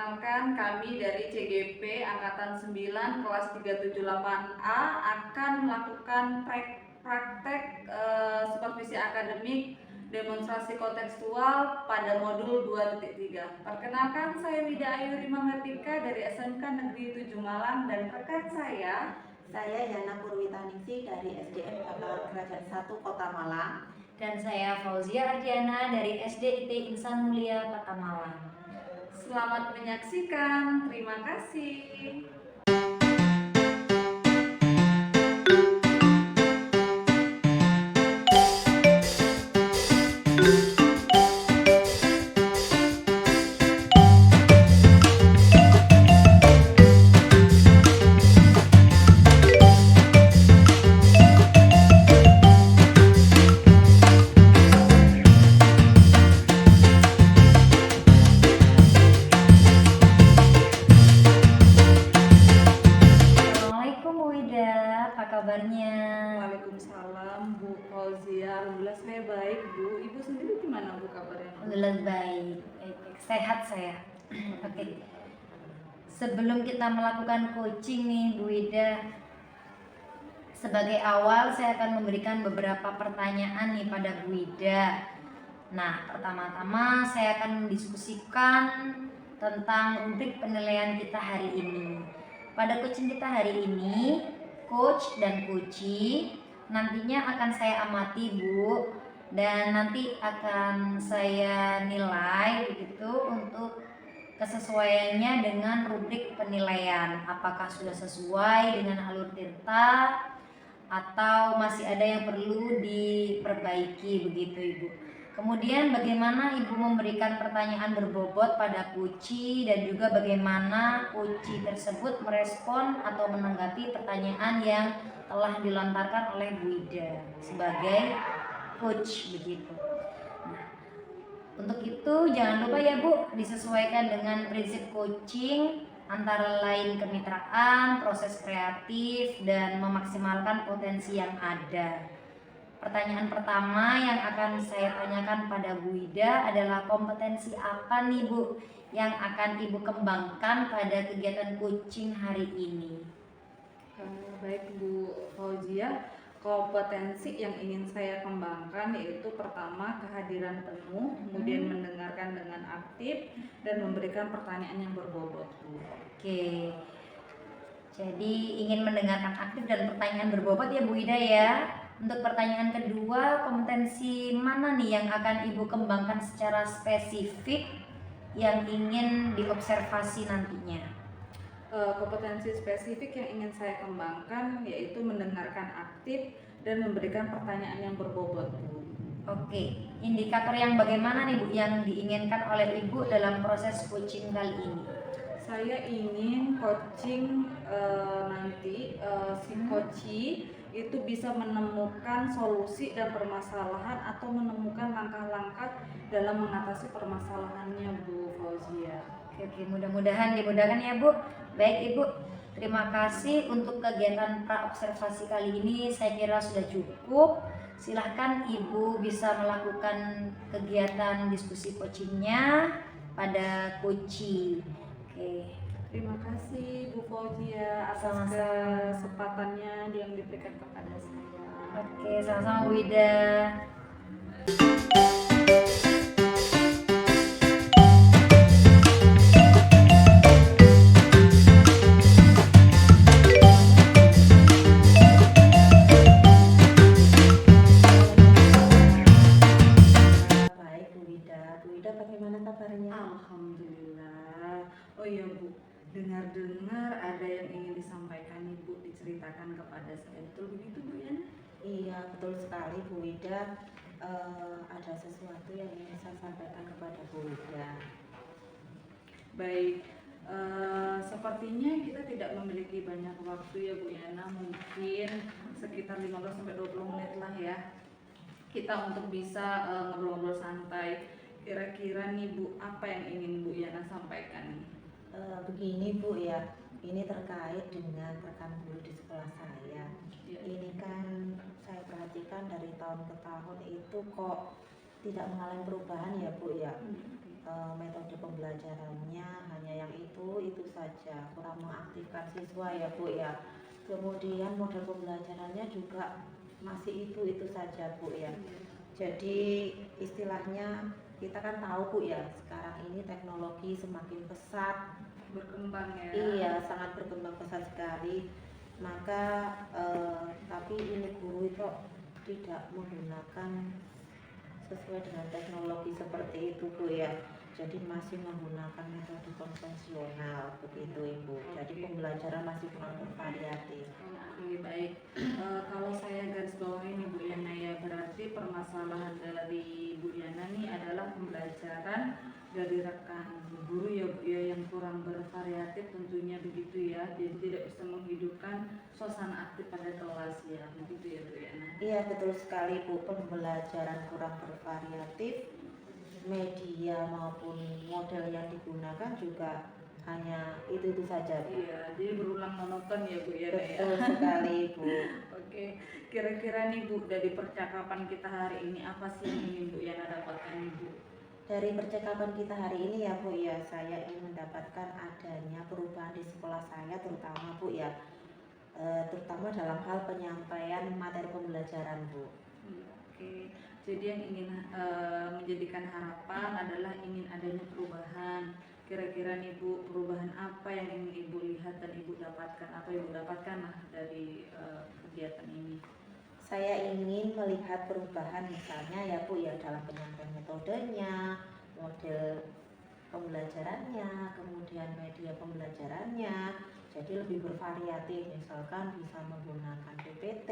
Perkenalkan, kami dari CGP Angkatan 9 kelas 378A akan melakukan praktek supervisi akademik demonstrasi kontekstual pada modul 2.3. Perkenalkan, saya Wida Ayu Rima Mertika dari SMK Negeri 7 Malang dan rekan saya Yana Purwitaningsih dari SDN Bakalan Kerajaan 1 Kota Malang. Dan saya Fauzia Ardiana dari SDIT Insan Mulia Kota Malang. Selamat menyaksikan, terima kasih. Kabarnya? Waalaikumsalam Bu Fauzia, alhamdulillah saya baik Bu. Ibu sendiri gimana Bu kabarnya? Alhamdulillah baik, sehat saya. Oke. Sebelum kita melakukan coaching nih Bu Ida, sebagai awal saya akan memberikan beberapa pertanyaan nih pada Bu Ida. Nah, pertama-tama saya akan mendiskusikan tentang rubrik penilaian kita hari ini. Pada coaching kita hari ini, coach dan coachee nantinya akan saya amati Bu, dan nanti akan saya nilai begitu untuk kesesuaiannya dengan rubrik penilaian, apakah sudah sesuai dengan alur tirta atau masih ada yang perlu diperbaiki begitu Ibu. Kemudian bagaimana Ibu memberikan pertanyaan berbobot pada coachee dan juga bagaimana coachee tersebut merespon atau menanggapi pertanyaan yang telah dilontarkan oleh Bu Ida sebagai coach begitu. Nah, untuk itu jangan lupa ya Bu, disesuaikan dengan prinsip coaching antara lain kemitraan, proses kreatif, dan memaksimalkan potensi yang ada. Pertanyaan pertama yang akan saya tanyakan pada Bu Ida adalah kompetensi apa nih Bu yang akan Ibu kembangkan pada kegiatan coaching hari ini? Baik Bu Fauzia, kompetensi yang ingin saya kembangkan yaitu pertama kehadiran penuh, kemudian mendengarkan dengan aktif dan memberikan pertanyaan yang berbobot Bu. Oke, jadi ingin mendengarkan aktif dan pertanyaan berbobot ya Bu Ida ya. Untuk pertanyaan kedua, kompetensi mana nih yang akan Ibu kembangkan secara spesifik yang ingin diobservasi nantinya? Kompetensi spesifik yang ingin saya kembangkan yaitu mendengarkan aktif dan memberikan pertanyaan yang berbobot Bu. Oke, indikator yang bagaimana nih Bu yang diinginkan oleh Ibu dalam proses coaching kali ini? Saya ingin coaching nanti si coachee itu bisa menemukan solusi dan permasalahan atau menemukan langkah-langkah dalam mengatasi permasalahannya Bu Fauzia. Oke, mudah-mudahan dimudahkan ya Bu. Baik Ibu, terima kasih untuk kegiatan pra-observasi kali ini, saya kira sudah cukup. Silahkan Ibu bisa melakukan kegiatan diskusi coachingnya pada coachee. Oke. Terima kasih Bu Fauzia atas kesempatannya yang diberikan kepada saya. Oke, sama-sama Wida. Baik Bu Wida. Bu Wida bagaimana kabarnya? Alhamdulillah. Oh iya Bu, dengar-dengar ada yang ingin disampaikan Ibu, diceritakan kepada saya. Betul begitu Bu ya? Iya, betul sekali Bu Wida. Ada sesuatu yang ingin saya sampaikan kepada Bu Wida. Baik, sepertinya kita tidak memiliki banyak waktu ya Bu Yana, mungkin sekitar 15-20 menit lah ya kita untuk bisa ngobrol-ngobrol santai. Kira-kira nih Bu, apa yang ingin Bu Yana sampaikan nih? Begini Bu ya, ini terkait dengan rekan guru di sekolah saya. Ya. Ini kan saya perhatikan dari tahun ke tahun itu kok tidak mengalami perubahan ya Bu ya. metode pembelajarannya hanya yang itu saja, kurang mengaktifkan siswa ya Bu ya. Kemudian model pembelajarannya juga masih itu saja Bu ya. Jadi istilahnya kita kan tahu Bu ya, sekarang ini teknologi semakin pesat, Berkembang ya. iya sangat berkembang pesat sekali. Maka tapi ini guru itu tidak menggunakan sesuai dengan teknologi seperti itu Bu ya. Jadi masih menggunakan metode konvensional begitu Ibu. Jadi pembelajaran masih kurang bervariatif. Oke, baik. Kalau saya garis bawahi nih Bu Yana ya, berarti permasalahan dari Bu Yana nih adalah pembelajaran dari rekan guru ya Bu ya, yang kurang bervariatif tentunya begitu ya. Jadi tidak bisa menghidupkan suasana aktif pada kelas ya, begitu ya Bu Yana. Iya betul sekali Bu, pembelajaran kurang bervariatif, media maupun model yang digunakan juga hanya itu saja Bu. Iya, jadi berulang monoton ya Bu Yana ya. Betul sekali Bu. Oke, kira-kira nih Bu, dari percakapan kita hari ini apa sih yang ingin Bu Yana dapatkan nih Bu? Dari percakapan kita hari ini ya Bu ya, saya ingin mendapatkan adanya perubahan di sekolah saya terutama Bu ya, terutama dalam hal penyampaian materi pembelajaran Bu. Oke, jadi yang ingin menjadikan harapan adalah ingin adanya perubahan. Kira-kira nih Bu, perubahan apa yang ingin Ibu lihat dan Ibu dapatkan? Apa Ibu dapatkan dari kegiatan ini? Saya ingin melihat perubahan misalnya ya Bu ya, dalam penyampaian metodenya, model pembelajarannya, kemudian media pembelajarannya, jadi lebih bervariatif, misalkan bisa menggunakan PPT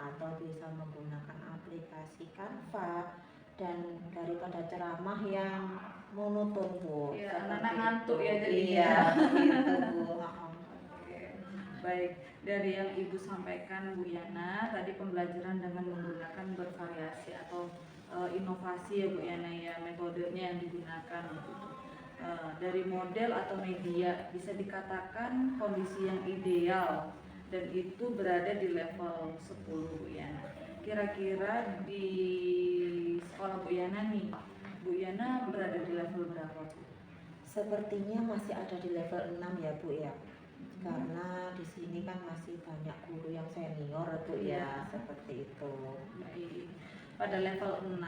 atau bisa menggunakan aplikasi Canva, dan daripada ceramah yang monoton Bu. Iya, seperti anak-anak ngantuk itu. ya jadinya. Iya, begitu Bu. Oke, baik. Dari yang Ibu sampaikan Bu Yana, tadi pembelajaran dengan menggunakan bervariasi atau inovasi ya Bu Yana ya, metodenya yang digunakan. Dari model atau media bisa dikatakan kondisi yang ideal dan itu berada di level 10 Bu Yana. Kira-kira di sekolah Bu Yana nih, Bu Yana berada di level berapa Bu? Sepertinya masih ada di level 6 ya Bu ya. Karena di sini kan masih banyak guru yang senior Bu ya, seperti itu. Baik, pada level 6.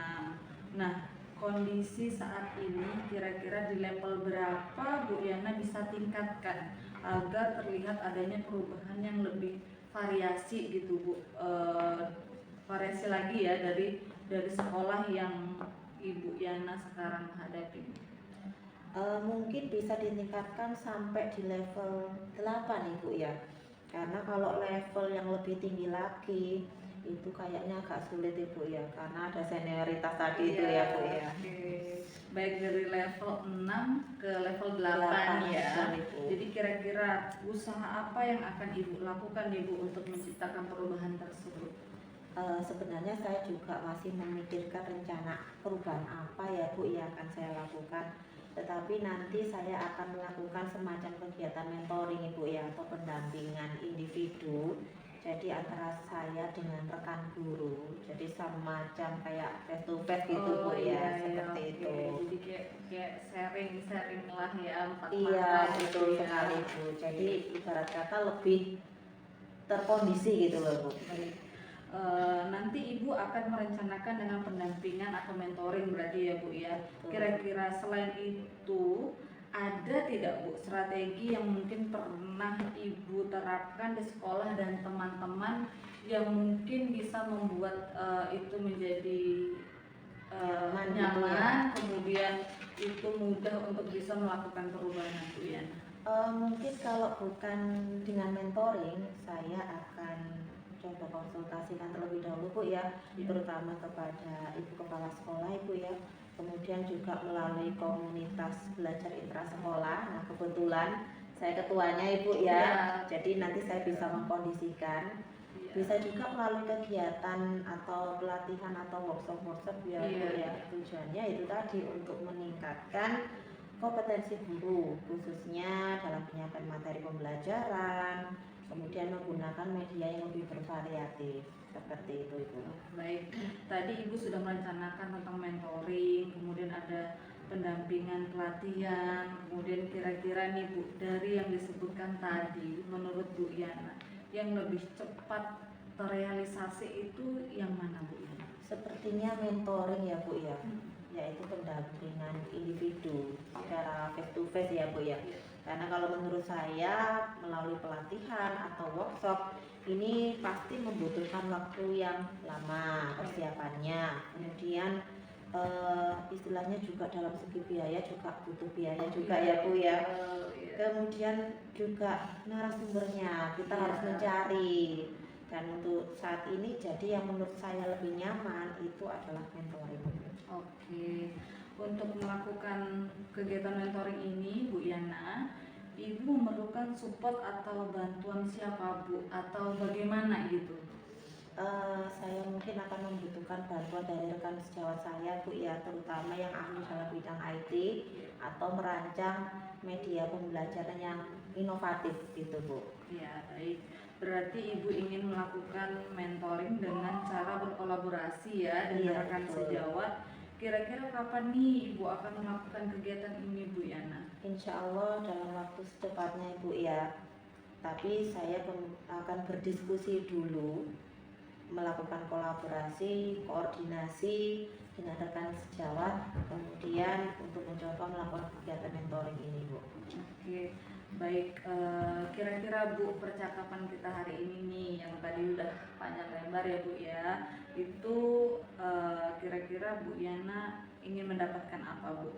Nah, kondisi saat ini kira-kira di level berapa Bu Yana bisa tingkatkan agar terlihat adanya perubahan yang lebih variasi gitu Bu, variasi lagi ya dari sekolah yang Ibu Yana sekarang hadapi. Mungkin bisa ditingkatkan sampai di level 8 Ibu ya. Karena kalau level yang lebih tinggi lagi itu kayaknya agak sulit Ibu ya, karena ada senioritas tadi itu ya Bu ya. Oke. Baik, dari level 6 ke level 8 8, ya. betul, Ibu. Jadi kira-kira usaha apa yang akan Ibu lakukan Ibu untuk menciptakan perubahan tersebut? Sebenarnya saya juga masih memikirkan rencana perubahan apa ya Bu yang akan saya lakukan. Tetapi nanti saya akan melakukan semacam kegiatan mentoring Ibu ya, atau pendampingan individu. Jadi antara saya dengan rekan guru, jadi semacam kayak face to face gitu Bu ya, seperti oke. itu. Jadi kayak sharing lah ya, empat Iya mata betul gitu ya. sekali Bu. Jadi ibarat kata lebih terkondisi gitu loh Bu. Baik. Nanti Ibu akan merencanakan dengan pendampingan atau mentoring berarti ya Bu ya. Betul. Kira-kira selain itu ada tidak Bu strategi yang mungkin pernah Ibu terapkan di sekolah dan teman-teman yang mungkin bisa membuat itu menjadi Nyaman gitu nyaman, ya. kemudian itu mudah untuk bisa melakukan perubahan Bu Yana? Mungkin kalau bukan dengan mentoring, saya akan coba konsultasikan terlebih dahulu Bu ya, terutama kepada Ibu Kepala Sekolah Ibu ya. Kemudian juga melalui komunitas belajar intrasekolah. Nah kebetulan saya ketuanya Ibu ya, jadi nanti saya bisa mengkondisikan. Bisa juga melalui kegiatan atau pelatihan atau workshop ya Bu ya. Tujuannya itu tadi untuk meningkatkan kompetensi guru, khususnya dalam penyampaian materi pembelajaran, kemudian menggunakan media yang lebih bervariatif, seperti itu Ibu. Baik, tadi Ibu sudah merencanakan tentang mentoring, kemudian ada pendampingan pelatihan, kemudian kira-kira nih Bu, dari yang disebutkan tadi, menurut Bu Yana, yang lebih cepat terrealisasi itu yang mana Bu Yana? Sepertinya mentoring ya Bu ya, yaitu pendampingan individu secara face to face ya Bu ya. Karena kalau menurut saya melalui pelatihan atau workshop ini pasti membutuhkan waktu yang lama persiapannya. Kemudian istilahnya juga dalam segi biaya juga butuh biaya juga ya Bu ya. Kemudian juga narasumbernya kita harus mencari. Dan untuk saat ini jadi yang menurut saya lebih nyaman itu adalah mentoring. Oke, untuk melakukan kegiatan mentoring ini Bu Yana, Ibu memerlukan support atau bantuan siapa Bu, atau bagaimana gitu? Saya mungkin akan membutuhkan bantuan dari rekan sejawat saya Bu ya, terutama yang ahli dalam bidang IT atau merancang media pembelajaran yang inovatif gitu Bu. Ya, baik. Berarti Ibu ingin melakukan mentoring dengan cara berkolaborasi ya dengan Iya, rekan betul. sejawat. Kira-kira kapan nih Ibu akan melakukan kegiatan ini Bu Yana? Insya Allah dalam waktu secepatnya Ibu ya. Tapi saya akan berdiskusi dulu, melakukan kolaborasi, koordinasi dengan rekan sejawat, kemudian untuk mencoba melakukan kegiatan mentoring ini Bu. Oke, baik. Kira-kira Bu, percakapan kita hari ini nih yang tadi udah panjang lebar ya Bu ya, itu kira-kira Bu Yana ingin mendapatkan apa Bu?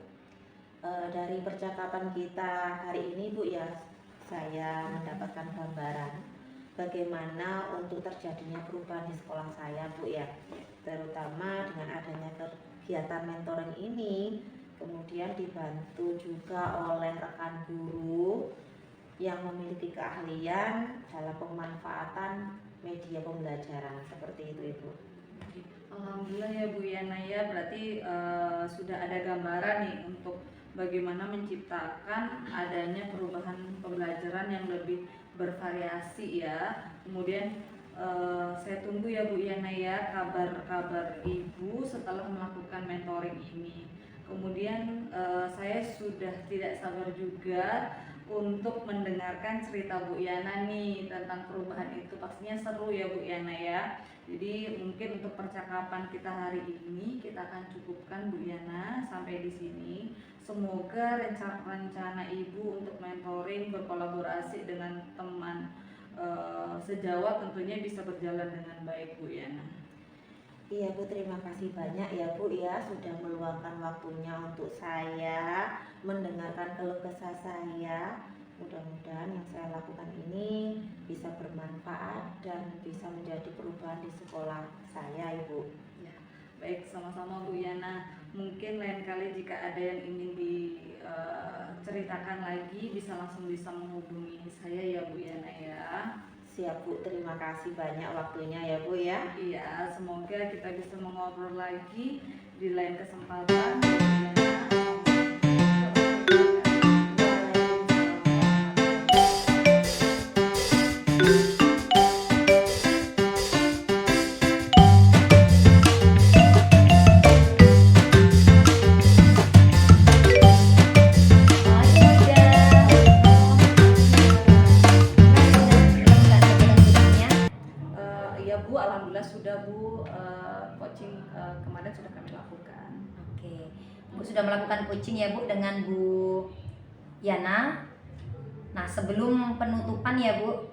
Dari percakapan kita hari ini Bu ya, saya mendapatkan gambaran bagaimana untuk terjadinya perubahan di sekolah saya Bu ya, terutama dengan adanya kegiatan mentoring ini, kemudian dibantu juga oleh rekan guru yang memiliki keahlian dalam pemanfaatan media pembelajaran seperti itu Ibu. Alhamdulillah ya Bu Yana ya, berarti sudah ada gambaran nih untuk bagaimana menciptakan adanya perubahan pembelajaran yang lebih bervariasi ya. Kemudian saya tunggu ya Bu Yana ya kabar-kabar Ibu setelah melakukan mentoring ini. Kemudian saya sudah tidak sabar juga untuk mendengarkan cerita Bu Yana nih tentang perubahan itu. Pastinya seru ya Bu Yana ya. Jadi mungkin untuk percakapan kita hari ini kita akan cukupkan Bu Yana sampai di sini. Semoga rencana Ibu untuk mentoring berkolaborasi dengan teman sejawat tentunya bisa berjalan dengan baik Bu Yana. Iya Bu, terima kasih banyak ya Bu ya sudah meluangkan waktunya untuk saya mendengarkan keluh kesah saya. Mudah-mudahan yang saya lakukan ini bisa bermanfaat dan bisa menjadi perubahan di sekolah saya Ibu. Ya, baik, sama-sama Bu Yana. Mungkin lain kali jika ada yang ingin diceritakan lagi bisa menghubungi saya ya Bu Yana ya. Siap Bu, terima kasih banyak waktunya ya Bu ya. Iya, semoga kita bisa mengobrol lagi di lain kesempatan. Bu Yana. Iya Bu, alhamdulillah sudah Bu, coaching kemarin sudah kami lakukan. Oke, Bu sudah melakukan coaching ya Bu dengan Bu Yana. Nah, sebelum penutupan ya Bu,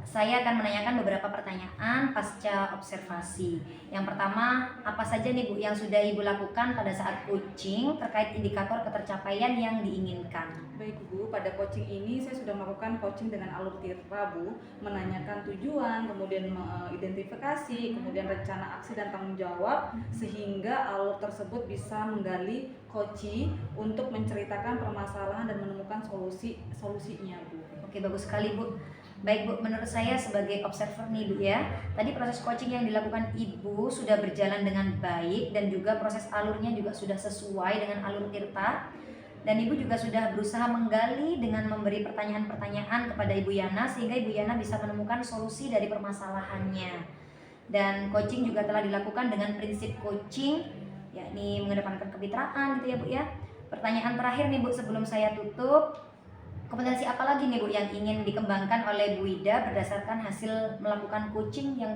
saya akan menanyakan beberapa pertanyaan pasca observasi. Yang pertama, apa saja nih Bu yang sudah Ibu lakukan pada saat coaching terkait indikator ketercapaian yang diinginkan? Baik Bu, pada coaching ini saya sudah melakukan coaching dengan alur tirta Bu, menanyakan tujuan, kemudian mengidentifikasi, kemudian rencana aksi dan tanggung jawab, sehingga alur tersebut bisa menggali coaching untuk menceritakan permasalahan dan menemukan solusinya Bu. Oke, bagus sekali Bu. Baik Bu, menurut saya sebagai observer nih Bu ya, tadi proses coaching yang dilakukan Ibu sudah berjalan dengan baik dan juga proses alurnya juga sudah sesuai dengan alur tirta. Dan Ibu juga sudah berusaha menggali dengan memberi pertanyaan-pertanyaan kepada Ibu Yana sehingga Ibu Yana bisa menemukan solusi dari permasalahannya. Dan coaching juga telah dilakukan dengan prinsip coaching yakni mengedepankan kemitraan gitu ya Bu ya. Pertanyaan terakhir nih Bu sebelum saya tutup, kompetensi apa lagi nih Bu yang ingin dikembangkan oleh Bu Ida berdasarkan hasil melakukan coaching yang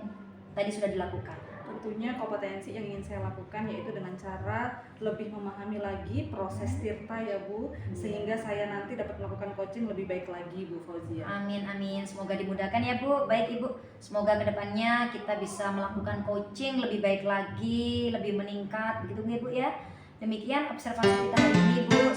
tadi sudah dilakukan? Tentunya kompetensi yang ingin saya lakukan yaitu dengan cara lebih memahami lagi proses tirta ya Bu, sehingga saya nanti dapat melakukan coaching lebih baik lagi Bu Fauzia. Amin amin, semoga dimudahkan ya Bu. Baik Ibu, semoga kedepannya kita bisa melakukan coaching lebih baik lagi, lebih meningkat begitu ya Bu ya. Demikian observasi kita hari ini Bu.